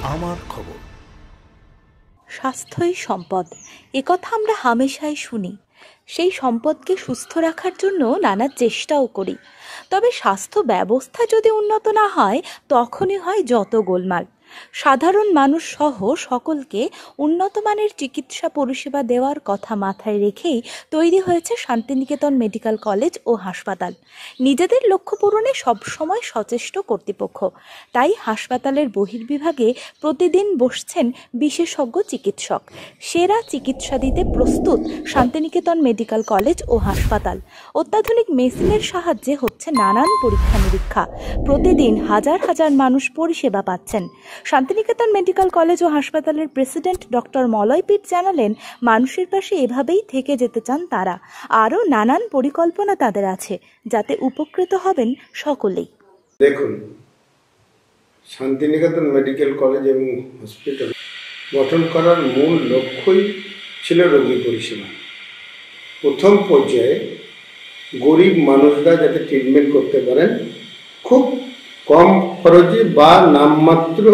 আমার খবর। স্বাস্থ্যই সম্পদ, একথা আমরা হামেশাই শুনি। সেই সম্পদকে সুস্থ রাখার জন্য নানা চেষ্টাও করি। তবে স্বাস্থ্য ব্যবস্থা যদি উন্নত না হয়, তখনই হয় যত গোলমাল। সাধারণ মানুষ সহ সকলকে উন্নত মানের চিকিৎসা পরিষেবা দেওয়ার কথা মাথায় রেখেই তৈরি হয়েছে শান্তিনিকেতন মেডিকেল কলেজ ও হাসপাতাল। নিজেদের লক্ষ্য পূরণে সবসময় সচেষ্ট কর্তৃপক্ষ। তাই হাসপাতালের বহির্বিভাগে প্রতিদিন বসছেন বিশেষজ্ঞ চিকিৎসক। সেরা চিকিৎসা দিতে প্রস্তুত শান্তিনিকেতন মেডিকেল কলেজ ও হাসপাতাল। অত্যাধুনিক মেশিনের সাহায্যে হচ্ছে নানান পরীক্ষা নিরীক্ষা। প্রতিদিন হাজার হাজার মানুষ পরিষেবা পাচ্ছেন। শান্তিনিকেতন মেডিকেল কলেজ ও হাসপাতালের প্রেসিডেন্ট ডক্টর মলয় পিট জানালেন, মানুষের পাশে এভাবেই থেকে যেতে চান তারা। আরও নানান পরিকল্পনা তাদের আছে, যাতে উপকৃত হবেন সকলেই। দেখুন, শান্তিনিকেতন মেডিকেল কলেজ এবং হসপিটাল গঠন করার মূল লক্ষ্যই ছিল রোগী পরিষেবা। প্রথম পর্যায়ে গরিব মানুষরা যাতে ট্রিটমেন্ট করতে পারেন খুব কম খরচে বা নামমাত্র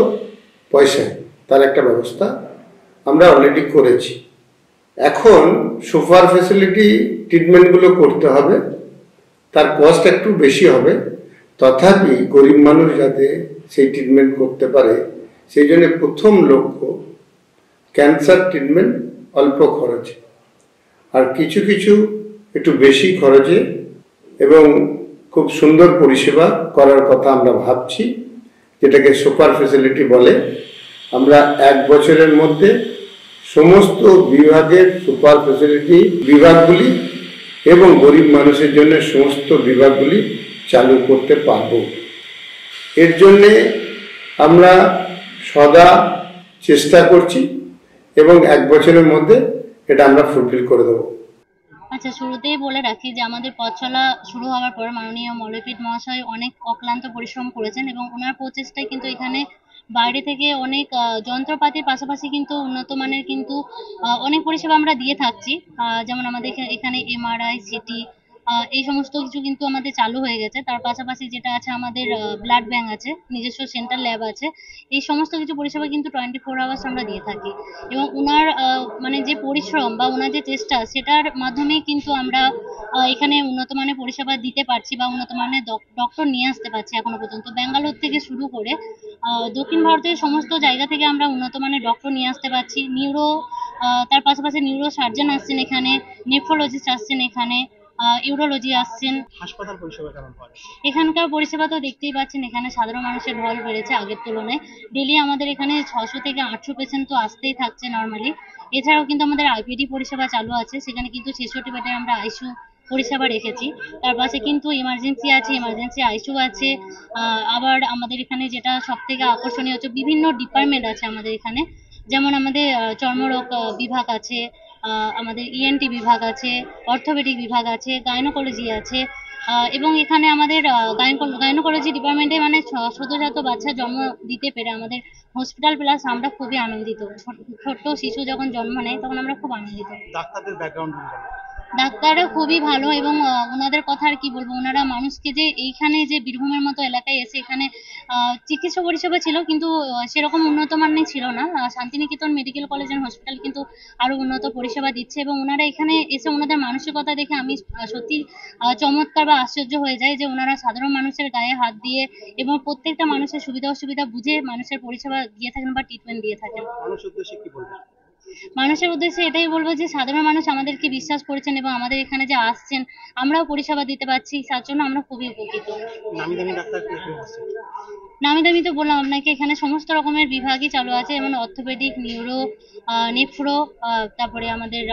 পয়সায়, তার একটা ব্যবস্থা আমরা অলরেডি করেছি। এখন সুপার ফ্যাসিলিটি ট্রিটমেন্টগুলো করতে হবে, তার কস্ট একটু বেশি হবে, তথাপি গরিব মানুষ যাতে সেই ট্রিটমেন্ট করতে পারে সেই জন্য প্রথম লক্ষ্য ক্যান্সার ট্রিটমেন্ট অল্প খরচে, আর কিছু কিছু একটু বেশি খরচে এবং খুব সুন্দর পরিষেবা করার কথা আমরা ভাবছি, যেটাকে সুপার ফ্যাসিলিটি বলে। আমরা 1 বছরের মধ্যে সমস্ত বিভাগের সুপার ফ্যাসিলিটি বিভাগগুলি এবং গরিব মানুষের জন্য সমস্ত বিভাগগুলি চালু করতে পারব। এর জন্যে আমরা সদা চেষ্টা করছি এবং 1 বছরের মধ্যে এটা আমরা ফুলফিল করে দেবো। আচ্ছা, শুরুতেই বলে রাখি যে আমাদের পথ চলা শুরু হওয়ার পর মাননীয় মলয় পিট মহাশয় অনেক অক্লান্ত পরিশ্রম করেছেন এবং ওনার প্রচেষ্টায় কিন্তু এখানে বাইরে থেকে অনেক যন্ত্রপাতির পাশাপাশি কিন্তু উন্নত মানের কিন্তু অনেক পরিষেবা আমরা দিয়ে থাকছি। যেমন আমাদের এখানে MRI, CT এই সমস্ত কিছু কিন্তু আমাদের চালু হয়ে গেছে। তার পাশাপাশি যেটা আছে, আমাদের ব্লাড ব্যাংক আছে, নিজস্ব সেন্টার ল্যাব আছে। এই সমস্ত কিছু পরিষেবা কিন্তু 24 আওয়ার্স আমরা দিয়ে থাকি এবং ওনার মানে যে পরিশ্রম বা ওনার যে চেষ্টা, সেটার মাধ্যমেই কিন্তু আমরা এখানে উন্নত মানের পরিষেবা দিতে পারছি বা উন্নত মানের ডক্টর নিয়ে আসতে পারছি। এখনো পর্যন্ত ব্যাঙ্গালোর থেকে শুরু করে দক্ষিণ ভারতের সমস্ত জায়গা থেকে আমরা উন্নত মানের ডক্টর নিয়ে আসতে পারছি। তার পাশাপাশি নিউরো সার্জন আসছেন এখানে, নেফ্রোলজিস্ট আসছেন এখানে, ইউরোলজি আসছেন। হাসপাতাল পরিষেবা কেমন হয়? এখানকার পরিষেবা তো দেখতেই পাচ্ছেন, এখানে সাধারণ মানুষের ঢল বেড়েছে আগের তুলনায়। ডেলি আমাদের এখানে 600 থেকে 800 পেশেন্ট তো আসতেই থাকছে নর্মালি। এছাড়াও কিন্তু আমাদের IPD পরিষেবা চালু আছে, সেখানে কিন্তু 66 বেডের আমরা ICU পরিষেবা রেখেছি। তার পাশে কিন্তু ইমার্জেন্সি আছে, ইমার্জেন্সি ICU আছে। আবার আমাদের এখানে যেটা সব থেকে আকর্ষণীয় হচ্ছে, বিভিন্ন ডিপার্টমেন্ট আছে আমাদের এখানে। যেমন আমাদের চর্মরোগ বিভাগ আছে, আমাদের ENT বিভাগ আছে, অর্থোপেডিক বিভাগ আছে, গাইনোকোলজি আছে। এবং এখানে আমাদের গাইনোকোলজি ডিপার্টমেন্টে মানে সদ্যজাত বাচ্চা জন্ম দিতে পেরে আমাদের হসপিটাল প্লাস আমরা খুবই আনন্দিত। ছোট্ট শিশু যখন জন্ম নেয় তখন আমরা খুব আনন্দিত। ডাক্তারদের ব্যাকগ্রাউন্ড ডাক্তাররা খুবই ভালো এবং ওনাদের কথা আর কি বলবো, ওনারা মানুষকে যে এইখানে যে বীরভূমের মতো এলাকায় এসে এখানে চিকিৎসা পরিষেবা ছিল কিন্তু সেরকম উন্নত মানের ছিল না। Santiniketan medical college and hospital কিন্তু আরো উন্নত পরিষেবা দিচ্ছে এবং ওনারা এখানে এসে ওনাদের মানসিকতা দেখে আমি সত্যি চমৎকার বা আশ্চর্য হয়ে যায় যে ওনারা সাধারণ মানুষের গায়ে হাত দিয়ে এবং প্রত্যেকটা মানুষের সুবিধা অসুবিধা বুঝে মানুষের পরিষেবা দিয়ে থাকেন বা ট্রিটমেন্ট দিয়ে থাকেন। মানুষের উদ্দেশ্যে কি বলবেন? মানুষের উদ্দেশ্যে এটাই বলবো যে সাধারণ মানুষ আমাদেরকে বিশ্বাস করেছেন এবং আমাদের এখানে যে আসছেন আমরাও পরিষেবা দিতে পারছি, তার জন্য আমরা খুবই উপকৃত। নামি দামি ডাক্তার কি আছে? নামি দামি তো বললাম আপনাকে, এখানে সমস্ত রকমের বিভাগই চালু আছে, যেমন অর্থোপেডিক, নিউরো, নেফ্রো, তারপরে আমাদের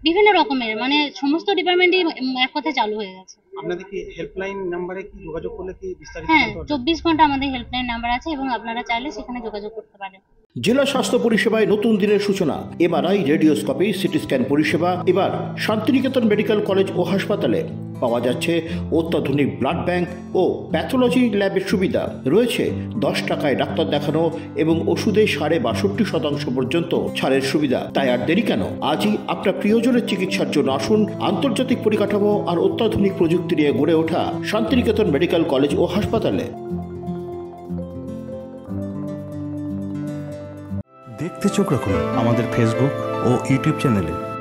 বিভিন্ন রকমের মানে সমস্ত ডিপার্টমেন্টই এক কথায় চালু হয়ে গেছে। আপনাদের কি হেল্পলাইন নাম্বারে কি যোগাযোগ করলে কি বিস্তারিত? হ্যাঁ, 24 ঘন্টা আমাদের হেল্পলাইন নাম্বার আছে এবং আপনারা চাইলে সেখানে যোগাযোগ করতে পারেন। জেলা স্বাস্থ্য পরিষেবায় নতুন দিনের সূচনা। MRI, রেডিওস্কোপি, সিটি স্ক্যান পরিষেবা এবার শান্তিনিকেতন মেডিকেল কলেজ ও হাসপাতালে পাওয়া যাচ্ছে। অত্যাধুনিক ব্লাড ব্যাংক ও প্যাথোলজি ল্যাবের সুবিধা রয়েছে। 10 টাকায় ডাক্তার দেখানো এবং ওষুধে 62% পর্যন্ত ছাড়ের সুবিধা। তাই আর দেরি কেন? আজই আপনার প্রিয়জনের চিকিৎসার জন্য আসুন আন্তর্জাতিক পরিকাঠামো আর অত্যাধুনিক প্রযুক্তি নিয়ে গড়ে ওঠা শান্তিনিকেতন মেডিকেল কলেজ ও হাসপাতালে। দেখতে চোখ রাখুন আমাদের ফেসবুক ও ইউটিউব চ্যানেলে।